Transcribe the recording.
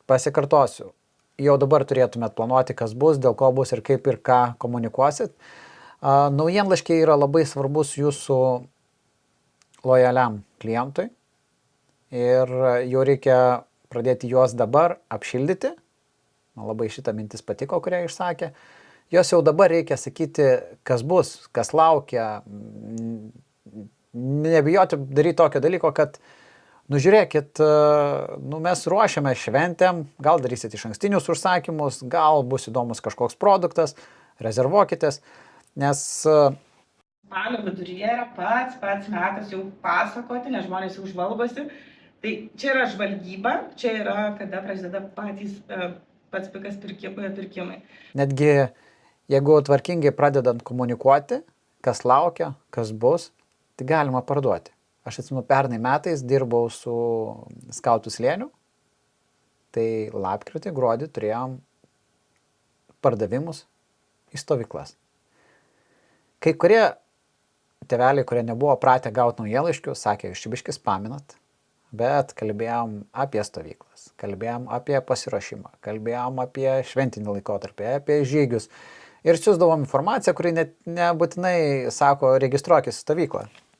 pasikartosiu, jau dabar turėtumėt planuoti, kas bus, dėl ko bus ir kaip ir ką komunikuosit. Naujienlaiškiai yra labai svarbus jūsų lojaliam klientui ir jau reikia pradėti juos dabar apšildyti. Man labai šitą mintis patiko, kurią išsakė. Jos jau dabar reikia sakyti, kas bus, kas laukia. Nebijoti daryti tokio dalyko, kad žiūrėkit, mes ruošiame šventėm, gal darysit išankstinius užsakymus, gal bus įdomus kažkoks produktas, rezervuokitės, nes spalio viduryje yra pats metas jau pasakoti, nes žmonės jau žvalgosi. Tai čia yra žvalgyba, čia yra, kada prasideda pats pikas pirkimai. Netgi jeigu tvarkingai pradedant komunikuoti, kas laukia, kas bus, tai galima parduoti. Aš atsimenu, pernai metais dirbau su Skautų slėniu, tai lapkritį, gruodį turėjom pardavimus į stovyklas. Kai kurie tėveliai, kurie nebuvo pratę gauti naujienlaiškių, sakė, jūs čia biškis paminat, bet kalbėjom apie stovyklas, kalbėjom apie pasiruošimą, kalbėjom apie šventinį laikotarpį, apie žygius ir siųsdavom informaciją, kuri net nebūtinai sako, registruokis stovyklą.